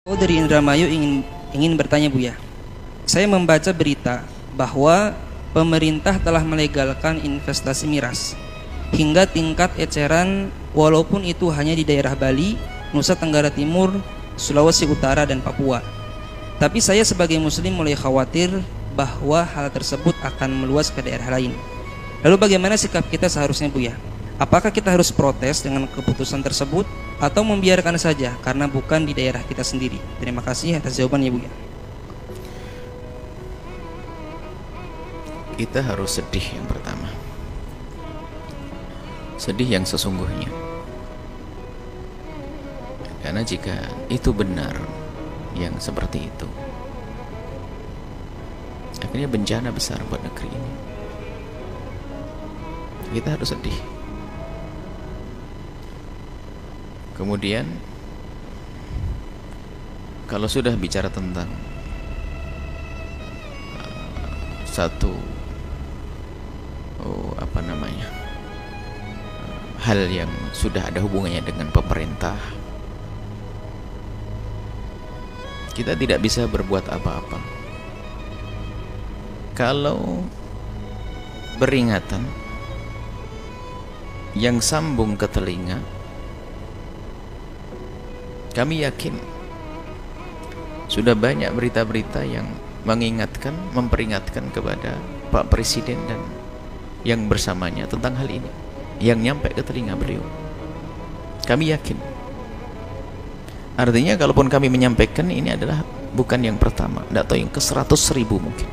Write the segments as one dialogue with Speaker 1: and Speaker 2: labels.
Speaker 1: Dari Indramayu ingin bertanya Buya. Saya membaca berita bahwa pemerintah telah melegalkan investasi miras hingga tingkat eceran, walaupun itu hanya di daerah Bali, Nusa Tenggara Timur, Sulawesi Utara, dan Papua. Tapi saya sebagai muslim mulai khawatir bahwa hal tersebut akan meluas ke daerah lain. Lalu bagaimana sikap kita seharusnya Buya? Apakah kita harus protes dengan keputusan tersebut atau membiarkan saja karena bukan di daerah kita sendiri? Terima kasih atas jawabannya Buya.
Speaker 2: Kita harus sedih yang pertama. Sedih yang sesungguhnya. Karena jika itu benar yang seperti itu, akhirnya bencana besar buat negeri ini. Kita harus sedih. Kemudian kalau sudah bicara tentang hal yang sudah ada hubungannya dengan pemerintah, kita tidak bisa berbuat apa-apa. Kalau beringatan yang sambung ke telinga, kami yakin sudah banyak berita-berita yang mengingatkan, memperingatkan kepada Pak Presiden dan yang bersamanya tentang hal ini, yang nyampe ke telinga beliau. Kami yakin. Artinya kalaupun kami menyampaikan, ini adalah bukan yang pertama, tidak tahu yang ke 100.000 mungkin.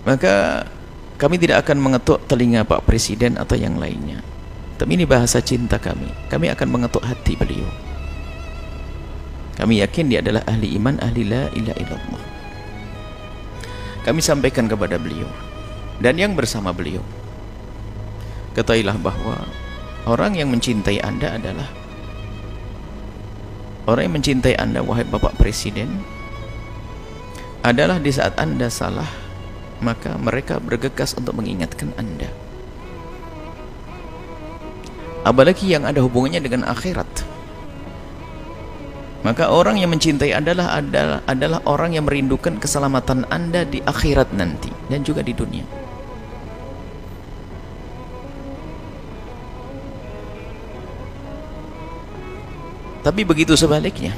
Speaker 2: Maka kami tidak akan mengetuk telinga Pak Presiden atau yang lainnya. Tapi ini bahasa cinta kami. Kami akan mengetuk hati beliau. Kami yakin dia adalah ahli iman, ahli la ilaha illallah. Kami sampaikan kepada beliau dan yang bersama beliau, ketahuilah bahwa orang yang mencintai Anda adalah orang yang mencintai Anda, wahai Bapak Presiden, adalah di saat Anda salah, maka mereka bergegas untuk mengingatkan Anda. Apalagi yang ada hubungannya dengan akhirat. Maka orang yang mencintai adalah orang yang merindukan keselamatan Anda di akhirat nanti dan juga di dunia. Tapi begitu sebaliknya,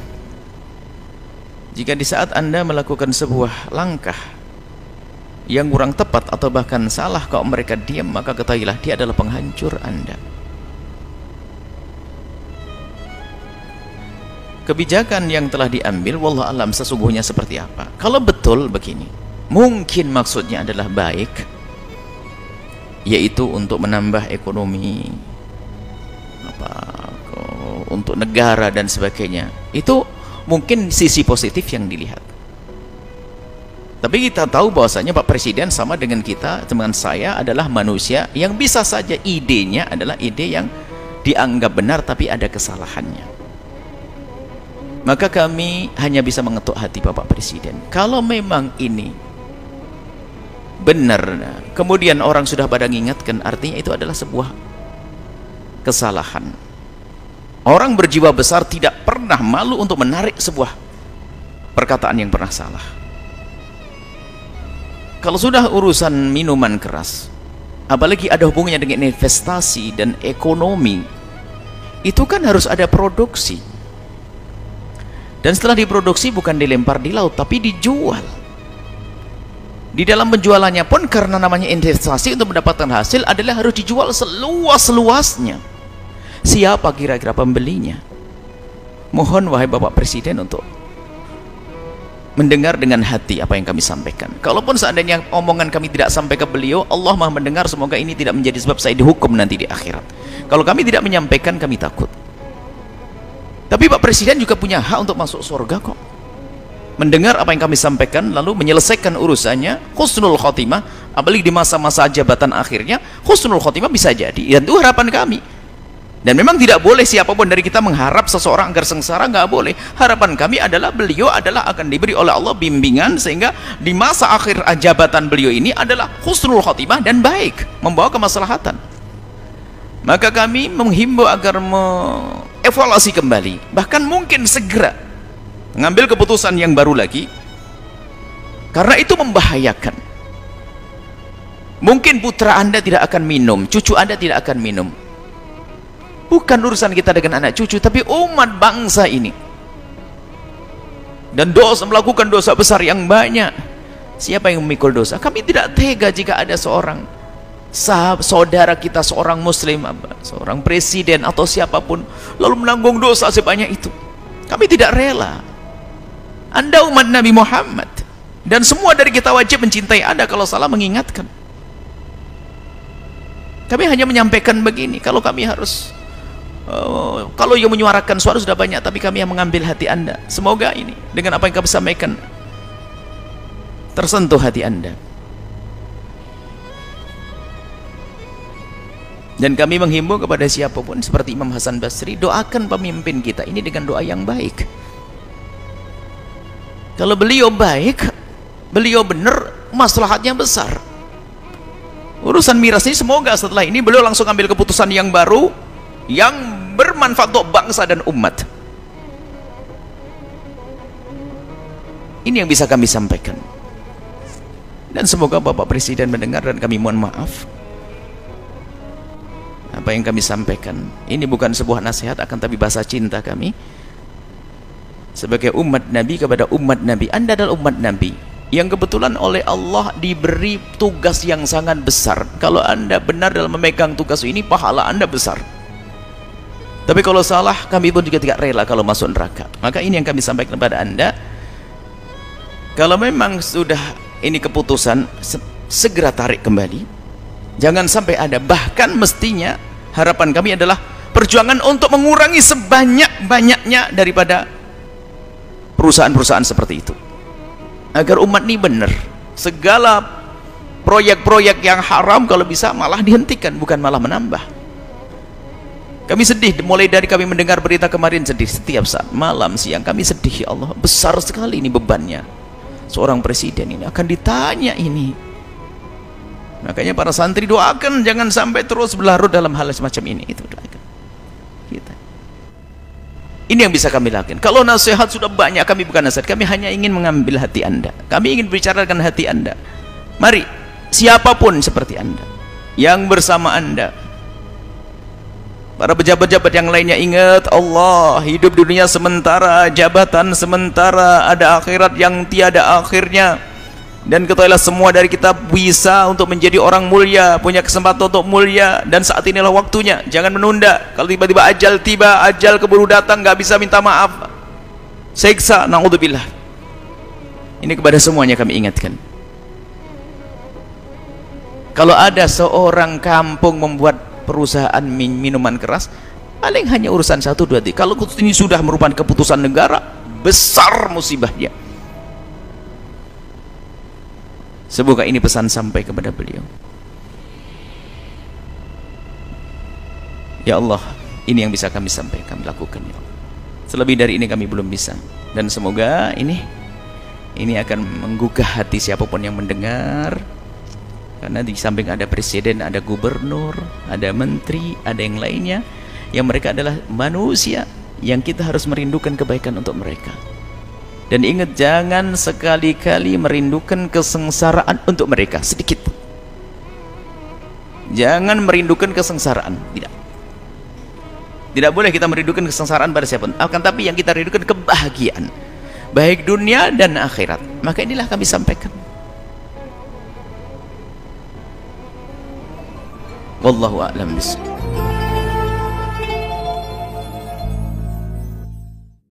Speaker 2: jika di saat Anda melakukan sebuah langkah yang kurang tepat atau bahkan salah, kalau mereka diam, maka ketahuilah dia adalah penghancur Anda. Kebijakan yang telah diambil, wallahu alam sesungguhnya seperti apa. Kalau betul begini, mungkin maksudnya adalah baik, yaitu untuk menambah ekonomi, untuk negara dan sebagainya. Itu mungkin sisi positif yang dilihat. Tapi kita tahu bahwasanya Pak Presiden sama dengan kita, dengan saya, adalah manusia yang bisa saja idenya adalah ide yang dianggap benar tapi ada kesalahannya. Maka kami hanya bisa mengetuk hati Bapak Presiden. Kalau memang ini benar, kemudian orang sudah pada mengingatkan, artinya itu adalah sebuah kesalahan. Orang berjiwa besar tidak pernah malu untuk menarik sebuah perkataan yang pernah salah. Kalau sudah urusan minuman keras, apalagi ada hubungannya dengan investasi dan ekonomi, itu kan harus ada produksi. Dan setelah diproduksi bukan dilempar di laut, tapi dijual. Di dalam penjualannya pun karena namanya investasi untuk mendapatkan hasil adalah harus dijual seluas-luasnya. Siapa kira-kira pembelinya? Mohon wahai Bapak Presiden untuk mendengar dengan hati apa yang kami sampaikan. Kalaupun seandainya omongan kami tidak sampai ke beliau, Allah Maha mendengar, semoga ini tidak menjadi sebab saya dihukum nanti di akhirat. Kalau kami tidak menyampaikan, kami takut. Tapi Pak Presiden juga punya hak untuk masuk surga kok. Mendengar apa yang kami sampaikan lalu menyelesaikan urusannya, husnul khotimah, apalagi di masa-masa jabatan akhirnya, husnul khotimah bisa jadi. Dan itu harapan kami. Dan memang tidak boleh siapapun dari kita mengharap seseorang agar sengsara, nggak boleh. Harapan kami adalah beliau adalah akan diberi oleh Allah bimbingan sehingga di masa akhir jabatan beliau ini adalah husnul khotimah dan baik, membawa kemaslahatan. Maka kami menghimbau agar evaluasi kembali, bahkan mungkin segera mengambil keputusan yang baru lagi, karena itu membahayakan. Mungkin putra Anda tidak akan minum, cucu Anda tidak akan minum. Bukan urusan kita dengan anak cucu, tapi umat bangsa ini. Dan dosa, melakukan dosa besar yang banyak. Siapa yang memikul dosa? Kami tidak tega jika ada seorang saudara kita, seorang muslim, seorang presiden atau siapapun, lalu menanggung dosa sebanyak itu. Kami tidak rela. Anda umat Nabi Muhammad, dan semua dari kita wajib mencintai Anda, kalau salah mengingatkan. Kami hanya menyampaikan begini, kalau kami harus kalau yang menyuarakan suara sudah banyak, tapi kami yang mengambil hati Anda. Semoga ini dengan apa yang kami sampaikan tersentuh hati Anda. Dan kami menghimbau kepada siapapun seperti Imam Hasan Basri, doakan pemimpin kita ini dengan doa yang baik. Kalau beliau baik, beliau benar, maslahatnya besar. Urusan miras ini semoga setelah ini beliau langsung ambil keputusan yang baru, yang bermanfaat untuk bangsa dan umat. Ini yang bisa kami sampaikan. Dan semoga Bapak Presiden mendengar, dan kami mohon maaf apa yang kami sampaikan. Ini bukan sebuah nasihat, akan tapi bahasa cinta kami sebagai umat Nabi kepada umat Nabi. Anda adalah umat Nabi yang kebetulan oleh Allah diberi tugas yang sangat besar. Kalau Anda benar dalam memegang tugas ini, pahala Anda besar. Tapi kalau salah, kami pun juga tidak rela kalau masuk neraka. Maka ini yang kami sampaikan kepada Anda. Kalau memang sudah ini keputusan, segera tarik kembali. Jangan sampai ada, bahkan mestinya harapan kami adalah perjuangan untuk mengurangi sebanyak-banyaknya daripada perusahaan-perusahaan seperti itu, agar umat ini benar. Segala proyek-proyek yang haram kalau bisa malah dihentikan, bukan malah menambah. Kami sedih, mulai dari kami mendengar berita kemarin sedih, setiap saat, malam, siang, kami sedih. Ya Allah, besar sekali ini bebannya. Seorang presiden ini akan ditanya ini. Makanya para santri doakan jangan sampai terus berlarut dalam hal semacam ini. Itu doakan kita. Ini yang bisa kami lakukan. Kalau nasihat sudah banyak, kami bukan nasihat, kami hanya ingin mengambil hati Anda. Kami ingin bicara dengan hati Anda. Mari, siapapun seperti Anda, yang bersama Anda, para pejabat-pejabat yang lainnya, ingat Allah, hidup dunia sementara, jabatan sementara, ada akhirat yang tiada akhirnya. Dan ketahuilah semua dari kita bisa untuk menjadi orang mulia, punya kesempatan untuk mulia, dan saat inilah waktunya. Jangan menunda. Kalau tiba-tiba ajal tiba, ajal keburu datang, nggak bisa minta maaf, siksa, naudzubillah. Ini kepada semuanya kami ingatkan. Kalau ada seorang kampung membuat perusahaan minuman keras, paling hanya urusan 1, 2, 3. Kalau ini sudah merupakan keputusan negara, besar musibahnya. Semoga ini pesan sampai kepada beliau. Ya Allah, ini yang bisa kami sampaikan, kami lakukan, ya Allah. Selebih dari ini kami belum bisa. Dan semoga ini akan menggugah hati siapapun yang mendengar. Karena di samping ada presiden, ada gubernur, ada menteri, ada yang lainnya, yang mereka adalah manusia yang kita harus merindukan kebaikan untuk mereka. Dan ingat, jangan sekali-kali merindukan kesengsaraan untuk mereka sedikit. Jangan merindukan kesengsaraan, tidak. Tidak boleh kita merindukan kesengsaraan pada siapapun. Akan tapi yang kita rindukan kebahagiaan, baik dunia dan akhirat. Maka inilah kami sampaikan. Wallahu a'lam bishawab.